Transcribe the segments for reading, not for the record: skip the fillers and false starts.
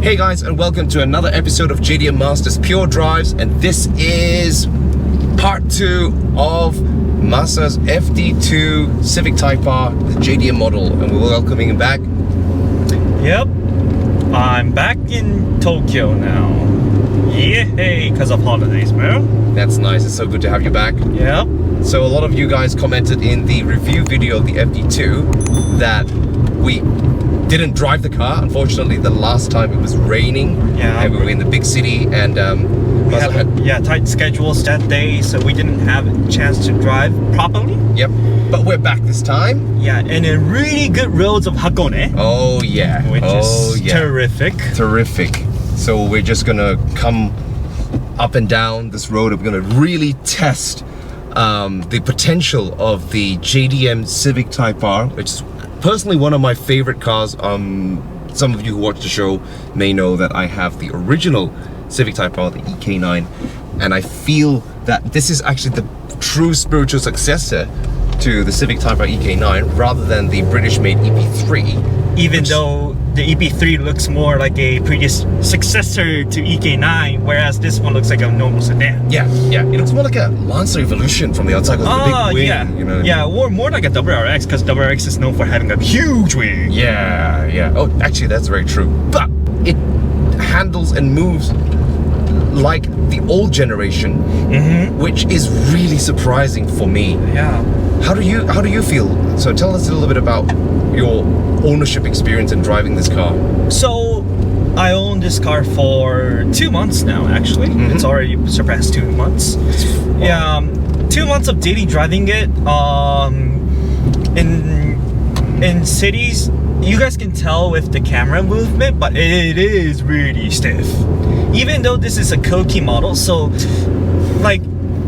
Hey guys, and welcome to another episode of JDM Masters Pure Drives, and this is part 2 of Masa's FD2 Civic Type R, the JDM model, and we're welcoming him back. Yep, I'm back in Tokyo now. Yay, because of holidays, bro. That's nice, it's so good to have you back. Yep. So a lot of you guys commented in the review video of the FD2 that we didn't drive the car. Unfortunately, the last time it was raining, and we were in the big city, and we had tight schedules that day, so we didn't have a chance to drive properly. Yep, but we're back this time. Yeah, and in really good roads of Hakone. Oh yeah, which is terrific. Terrific. So we're just gonna come up and down this road. We're gonna really test the potential of the JDM Civic Type R, which is personally one of my favorite cars. Some of you who watch the show may know that I have the original Civic Type R, the EK9, and I feel that this is actually the true spiritual successor to the Civic Type R EK9 rather than the British-made EP3. Even though the EP3 looks more like a previous successor to EK9, whereas this one looks like a normal sedan. Yeah, it looks more like a Lancer Evolution from the outside with the big wing. Yeah, you know? Yeah, or more like a WRX, because WRX is known for having a huge wing. Yeah. Oh, actually, that's very true. But it handles and moves like the old generation, which is really surprising for me. Yeah. How do you feel? So tell us a little bit about your ownership experience in driving this car. So I own this car for 2 months now, actually. It's already surpassed 2 months. Yeah, 2 months of daily driving it. In cities, you guys can tell with the camera movement, but it is really stiff. Even though this is a Koki model, so like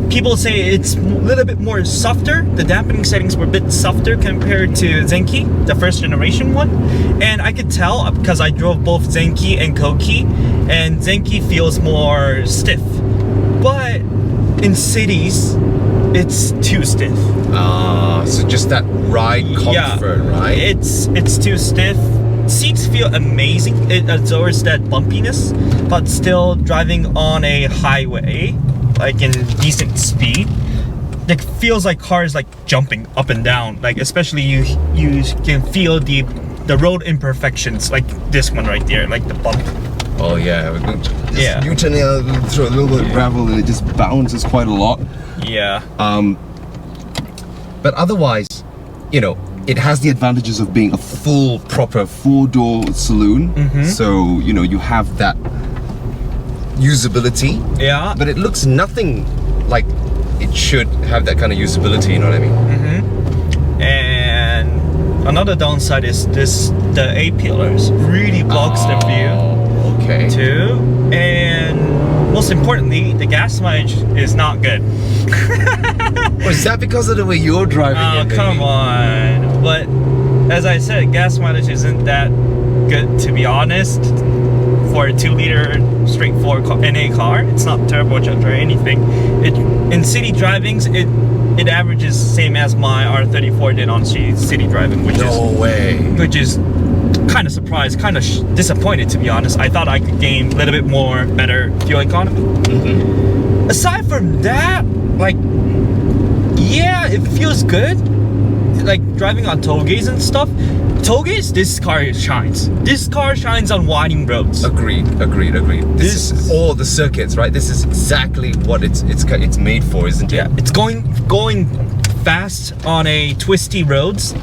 people say it's a little bit more softer. The dampening settings were a bit softer compared to Zenki, the first generation one. And I could tell because I drove both Zenki and Koki, and Zenki feels more stiff. But in cities, it's too stiff. So just that ride comfort, right? It's too stiff. Seats feel amazing. It absorbs that bumpiness, but still driving on a highway, like in decent speed, it feels like cars like jumping up and down. Like especially you can feel the road imperfections, like this one right there, like the bump. Oh yeah, you turn through a little bit of gravel and it just bounces quite a lot. Yeah. But otherwise, you know, it has the advantages of being a full, proper 4-door saloon. So, you know, you have that usability. Yeah. But it looks nothing like it should have that kind of usability, you know what I mean? And another downside is the A-pillars really blocks the view. Okay. Too. And most importantly, the gas mileage is not good. Or is that because of the way you're driving it? Oh, come on. But as I said, gas mileage isn't that good, to be honest. For a 2-liter straightforward NA car, it's not turbocharged or anything. In city drivings, it averages same as my R34 did on city driving, which is kind of surprised, kind of disappointed, to be honest. I thought I could gain a little bit more better fuel economy. Aside from that, like, yeah, it feels good. Like driving on tollgates and stuff. Tollgates, this car shines. This car shines on winding roads. Agreed. This is all the circuits, right? This is exactly what it's made for, isn't it? Yeah, it's going fast on a twisty roads.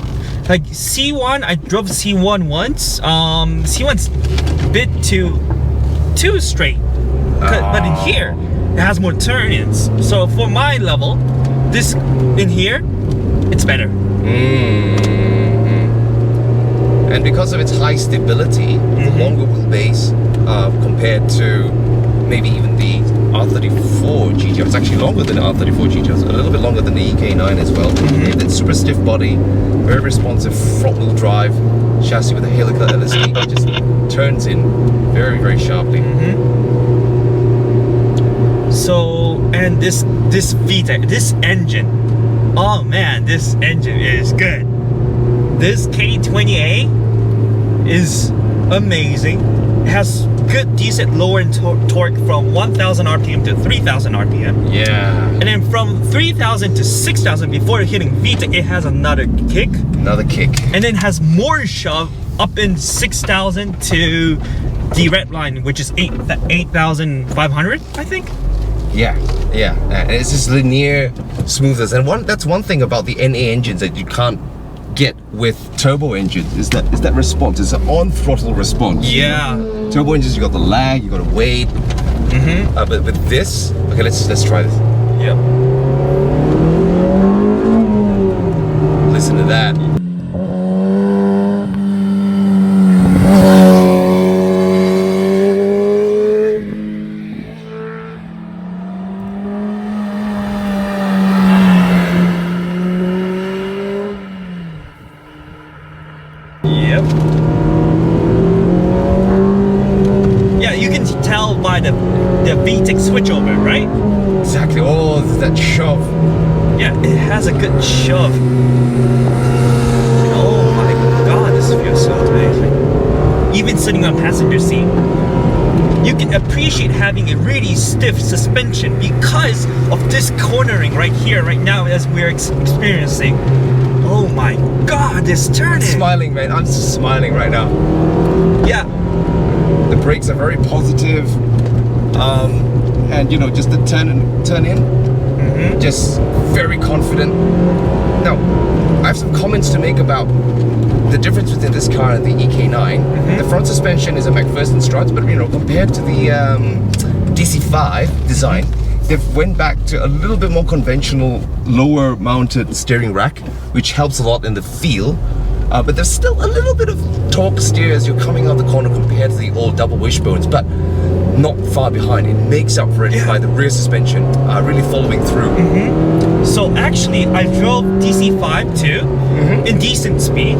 Like C1, I drove C1 once. C1's a bit too straight. But in here, it has more turn-ins. So for my level, this in here, it's better. And because of its high stability, the longer wheelbase compared to maybe even the R34 GT-R, it's actually longer than the R34 GT-R, a little bit longer than the EK9 as well. It's super stiff body, very responsive front wheel drive chassis with a helical LSD that just turns in very, very sharply. So, and this VTEC, this engine, oh man, this engine is good. This K20A is amazing. It has good, decent lower torque from 1,000 RPM to 3,000 RPM. Yeah. And then from 3,000 to 6,000 before hitting VTEC, it has another kick. Another kick. And then has more shove up in 6,000 to the red line, which is 8,500, I think. Yeah, yeah. And it's just linear smoothness. And that's one thing about the NA engines that you can't get with turbo engines is that response. It's an on-throttle response. Yeah. Turbo engines, you got the lag, you got to wait. But with this, okay, let's try this. Yep. Listen to that. Yep. Yeah, you can tell by the VTEC switchover, right? Exactly. Oh, that shove. Yeah, it has a good shove. Oh my god, this feels so amazing. Even sitting on passenger seat, you can appreciate having a really stiff suspension because of this cornering right here, right now, as we're experiencing. Oh my god, this turning! Smiling, man. I'm just smiling right now. Yeah. The brakes are very positive. And you know, just the turn in, just very confident. Now, I have some comments to make about the difference between this car and the EK9. The front suspension is a McPherson strut, but you know, compared to the DC5 design, they've went back to a little bit more conventional, lower mounted steering rack, which helps a lot in the feel. But there's still a little bit of torque steer as you're coming out the corner compared to the old double wishbones, but not far behind. It makes up for it by the rear suspension really following through. So actually, I drove DC5 too, in decent speed.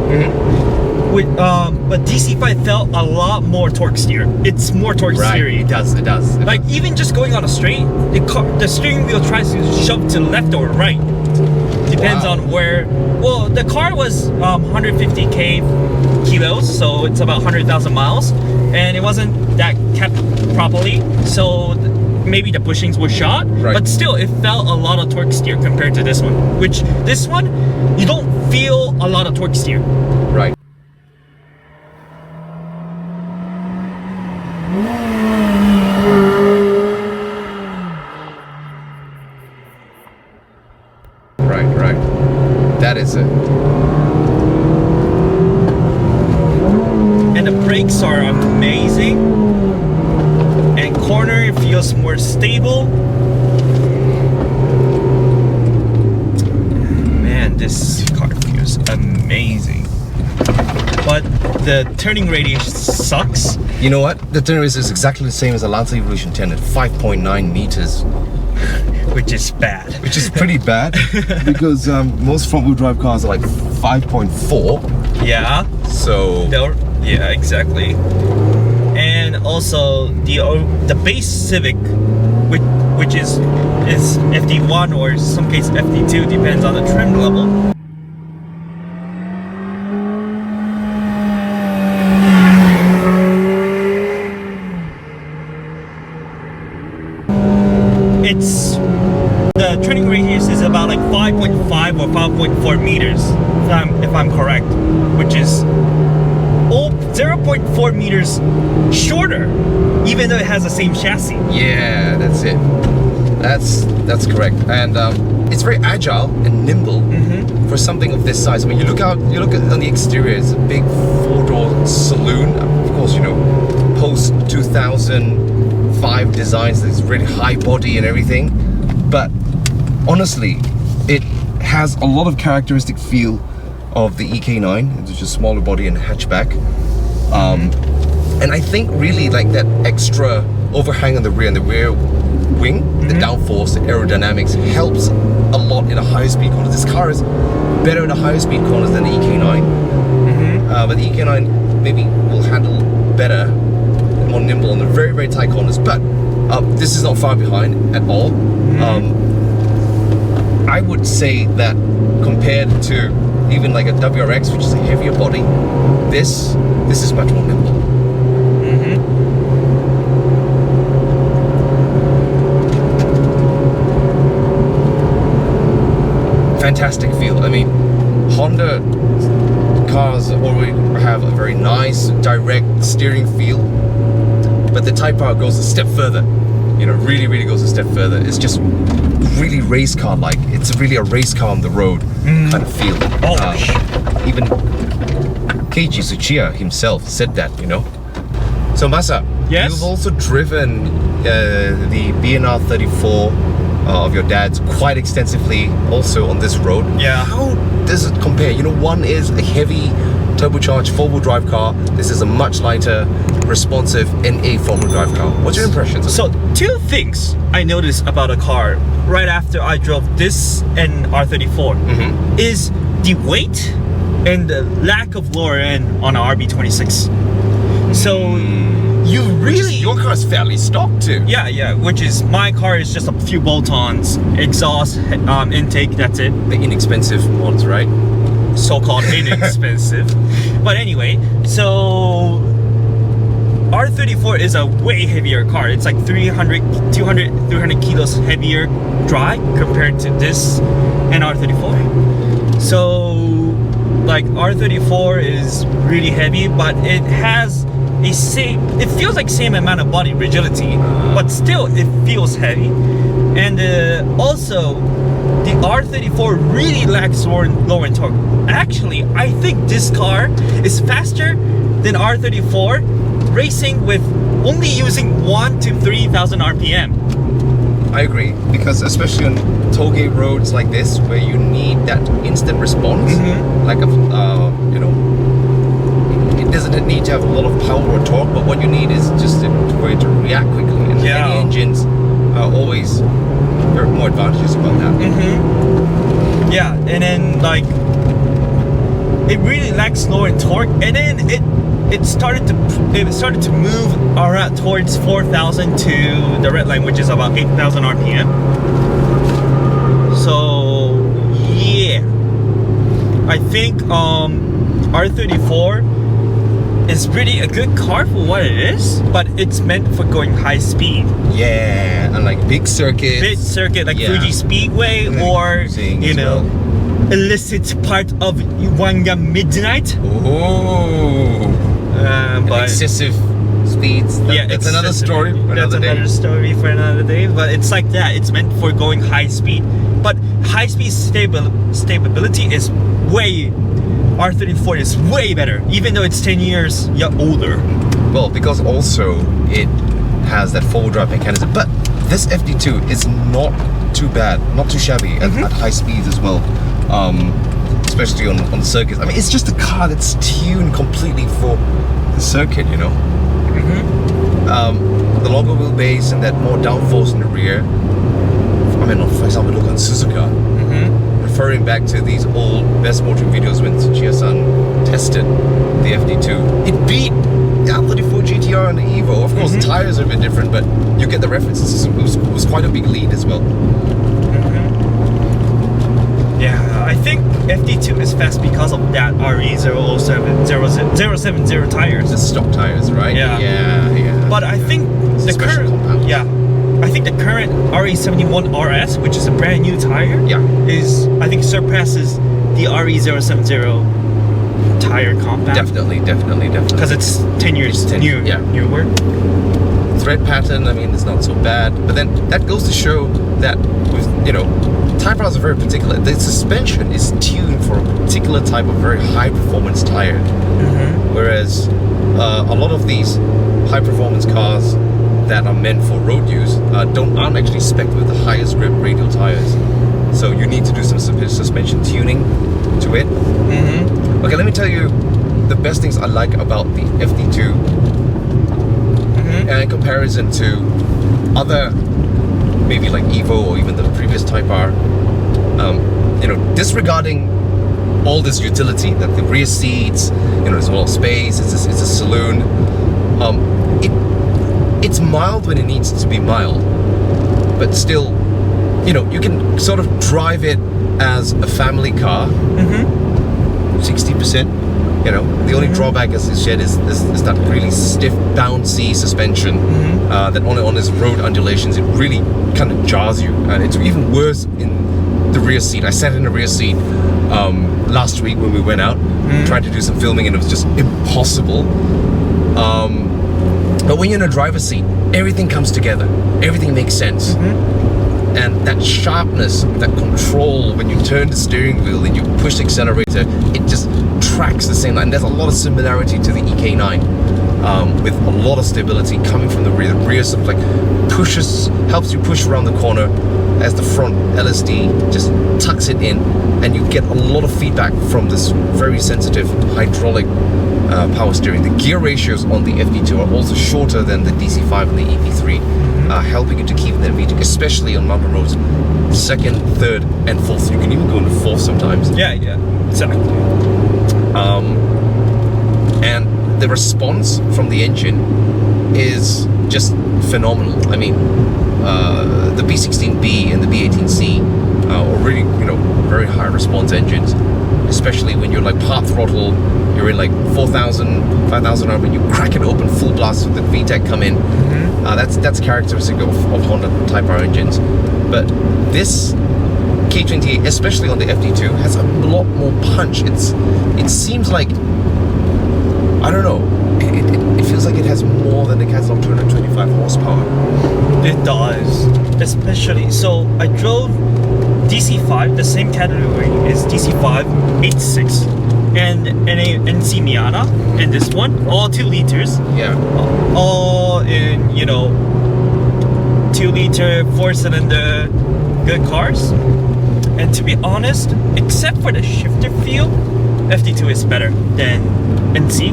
But DC5 felt a lot more torque steer. It's more torque steering. It does. Like even just going on a straight, the steering wheel tries to shove to left or right. Depends on where. Well, the car was 150k kilos, so it's about 100,000 miles, and it wasn't that kept properly. So maybe the bushings were shot, but still, it felt a lot of torque steer compared to this one. Which this one, you don't feel a lot of torque steer. Right. Right. That is it. And the brakes are amazing. And corner, it feels more stable. Man, this car feels amazing. But the turning radius sucks. You know what? The turning radius is exactly the same as the Lancer Evolution 10 at 5.9 meters. Which is bad. Which is pretty bad because most front-wheel drive cars are like 5.4. Yeah. So. Yeah, exactly. And also the base Civic, which is FD1 or in some case FD2, depends on the trim level. The turning radius is about like 5.5 or 5.4 meters, if I'm correct, which is 0.4 meters shorter, even though it has the same chassis. Yeah, that's it. That's correct. And it's very agile and nimble for something of this size. I mean, you look on the exterior, it's a big 4-door saloon. Of course, you know, post 2005 designs, this really high body and everything. But honestly, it has a lot of characteristic feel of the EK9. It's just smaller body and hatchback. And I think really like that extra overhang on the rear and the rear wing, the downforce, the aerodynamics helps a lot in a higher speed corner. This car is better in a higher speed corners than the EK9. But the EK9 maybe will handle better, more nimble on the very, very tight corners. But this is not far behind at all. I would say that compared to even like a WRX, which is a heavier body, this is much more nimble. fantastic feel. I mean, Honda cars already have a very nice direct steering feel, but the Type R goes a step further. You know, really goes a step further. It's just really race car like. It's really a race car on the road kind of feel. Even Keiji Tsuchiya himself said that, you know. So Masa, yes? You've also driven the BNR 34 of your dad's quite extensively also on this road. Yeah. How does it compare? You know, one is a heavy turbocharged four-wheel drive car. This is a much lighter, responsive NA four-wheel drive car. What's your impressions? So two things I noticed about a car right after I drove this and R34 is the weight and the lack of lower end on an RB26. So you really... Your car's fairly stock too. Yeah, which is, my car is just a few bolt-ons, exhaust, intake, that's it. The inexpensive ones, right? So-called inexpensive. But anyway, so R34 is a way heavier car. It's like 300 kilos heavier dry compared to this and R34. So like R34 is really heavy, but it has it feels like same amount of body rigidity, but still it feels heavy. And also the R34 really lacks lower end torque. Actually, I think this car is faster than R34 racing with only using 1,000 to 3,000 RPM. I agree, because especially on tollgate roads like this, where you need that instant response, like a, you know, it doesn't need to have a lot of power or torque, but what you need is just for it to react quickly. And any engines are always there are more advantages about that. Yeah, and then like it really lacks lower torque, and then it started to move around towards 4,000 to the red line, which is about 8,000 RPM. So yeah, I think R34 is really a good car for what it is, but it's meant for going high speed. Yeah, and like big circuits. Big circuit like Fuji Speedway, or you know, illicit part of Iwanga Midnight. But excessive speeds. That's another story for another day. Another story for another day. But it's like that. It's meant for going high speed. But high speed stability is way... R34 is way better, even though it's 10 years older. Well, because also it has that four-wheel drive mechanism. But this FD2 is not too bad, not too shabby at high speeds as well. Especially on circuits. I mean, it's just a car that's tuned completely for the circuit, you know. The longer wheelbase and that more downforce in the rear. I mean, for example, look on Suzuka. Referring back to these old best motoring videos when Tsuchiya-san tested the FD2, it beat the R34 GT-R and the Evo. Of course, the tires are a bit different, but you get the references. It was quite a big lead as well. Yeah, I think FD2 is fast because of that RE070 tires. The stock tires, right? Yeah. But I think the current I think the current RE71 RS, which is a brand new tire, I think surpasses the RE070 tire compound. Definitely. Because it's 10 years newer. Thread pattern, I mean, it's not so bad. But then that goes to show that with, you know, Type R's are very particular. The suspension is tuned for a particular type of very high performance tire. Whereas a lot of these high performance cars that are meant for road use aren't actually spec'd with the highest grip radial tires. So you need to do some suspension tuning to it. Okay, let me tell you the best things I like about the FD2 in comparison to other, maybe like Evo or even the previous Type R. You know, disregarding all this utility, that the rear seats, you know, there's a lot of space, it's a saloon. It's mild when it needs to be mild, but still, you know, you can sort of drive it as a family car. 60%. You know, the only drawback, as you said, is that really stiff, bouncy suspension. That on its road undulations, it really kind of jars you, and it's even worse in the rear seat. I sat in the rear seat last week when we went out, trying to do some filming, and it was just impossible. But when you're in a driver's seat, everything comes together. Everything makes sense. And that sharpness, that control, when you turn the steering wheel and you push the accelerator, it just tracks the same line. There's a lot of similarity to the EK9, with a lot of stability coming from the rear. The rear sort of like helps you push around the corner, as the front LSD just tucks it in, and you get a lot of feedback from this very sensitive hydraulic power steering. The gear ratios on the FD2 are also shorter than the DC5 and the EP3, helping you to keep them beating, especially on mountain roads. Second, third, and fourth. You can even go into fourth sometimes. Yeah, exactly. And the response from the engine is just phenomenal. I mean, the B16B and the B18C are really, very high response engines, especially when you're like part throttle, you're in like 4,000, 5,000 RPM, and you crack it open full blast with the VTEC come in. That's characteristic of Honda Type R engines. But this K28, especially on the FD2, has a lot more punch. It seems like, I don't know, it feels like it has more than the catalog 225 horsepower. It does, especially. So I drove DC5, the same category is DC5 86, and a NC Miata, and this one, all 2 liters. Yeah. All in, 2-liter, 4-cylinder, good cars. And to be honest, except for the shifter feel, FD2 is better than NC.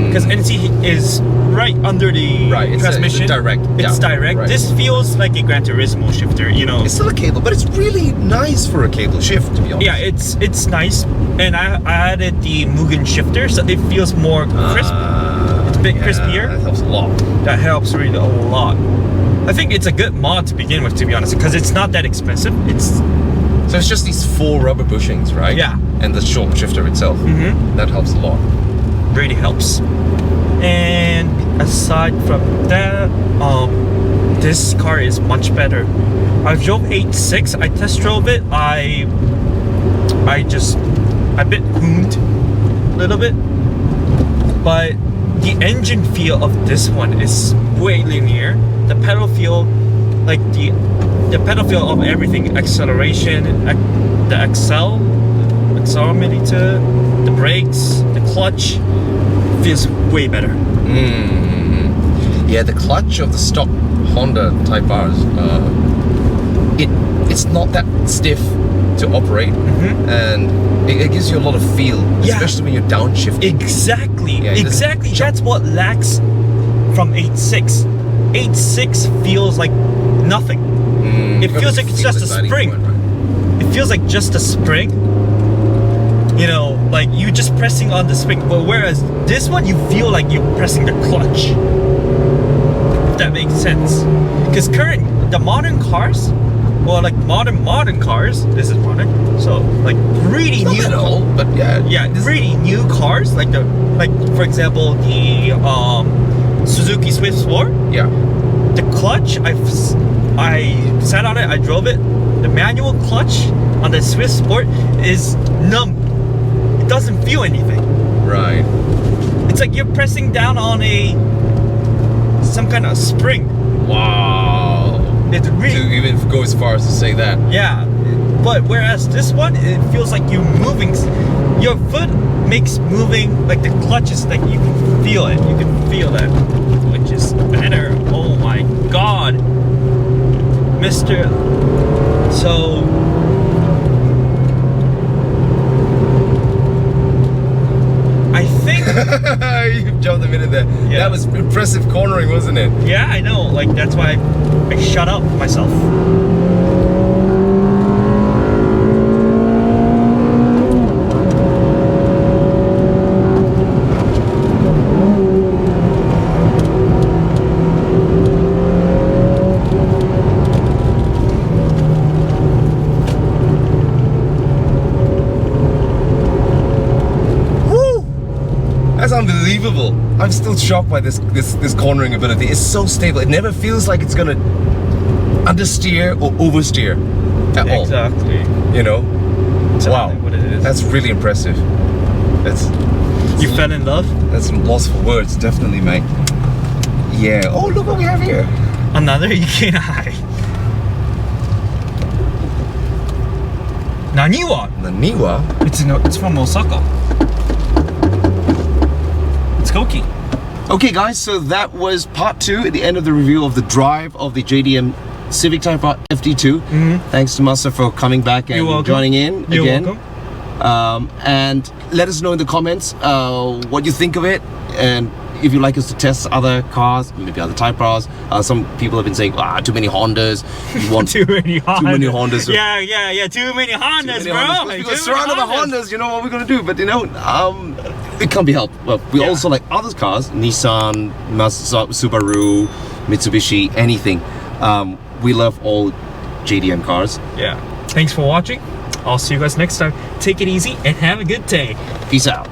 Because NC is right under the transmission. It's direct. It's direct. Right. This feels like a Gran Turismo shifter, It's still a cable, but it's really nice for a cable shift, to be honest. Yeah, it's nice. And I added the Mugen shifter, so it feels more crisp. It's a bit crispier. That helps a lot. That helps really a lot. I think it's a good mod to begin with, to be honest, because it's not that expensive. So it's just these 4 rubber bushings, right? Yeah. And the short shifter itself. That helps a lot. Really helps. And aside from that, this car is much better. I drove 8.6. I test drove it. I bit hooned a little bit, but the engine feel of this one is way linear. The pedal feel, like the pedal feel of everything, acceleration, the accelerometer, the brakes, the clutch feels way better. Yeah, the clutch of the stock Honda Type R's, it's not that stiff to operate, and it gives you a lot of feel, especially when you're downshifting. Exactly. That's what lacks from 8.6. 8.6 feels like nothing. It feels like it's just a spring. It feels like just a spring. Like you just pressing on the spring. But whereas this one, you feel like you're pressing the clutch. If that makes sense. Because the modern cars, or like modern cars, this is modern. So like really it's new. Not at all, but yeah, really new cars, like for example the Suzuki Swift Sport. Yeah. The clutch, I sat on it, I drove it. The manual clutch on the Swift Sport is numb. It doesn't feel anything. Right. It's like you're pressing down on some kind of spring. Wow. It's really, to even go as far as to say that. Yeah. But whereas this one, it feels like you're moving. Your foot makes moving, like the clutch is like you can feel it. You can feel that, which is better. Oh my god, Mr. So I think you jumped a minute there. Yeah. That was impressive cornering, wasn't it? Yeah, I know. Like that's why I shut up myself. That's unbelievable. I'm still shocked by this cornering ability. It's so stable. It never feels like it's gonna understeer or oversteer. at all. Exactly. You know? Wow. What it is. That's really impressive. You fell in love? That's lost for words, definitely, mate. Yeah. Oh, look what we have here. Another Ikenai. Naniwa? Naniwa. It's from Osaka. It's Koki. Okay, guys, so that was part 2 at the end of the review of the drive of the JDM Civic Type R FD2. Thanks to Masa for coming back and joining in again. You're welcome. And let us know in the comments what you think of it, and if you'd like us to test other cars, maybe other Type Rs. Some people have been saying, too many Hondas. You want too many Hondas. Too many Hondas. Yeah. Too many Hondas, bro. If you're surrounded by Hondas, you know what we're gonna do. But you know, it can't be helped. Well, we also like other cars: Nissan, Masa, Subaru, Mitsubishi, anything. We love all JDM cars. Yeah. Thanks for watching. I'll see you guys next time. Take it easy and have a good day. Peace out.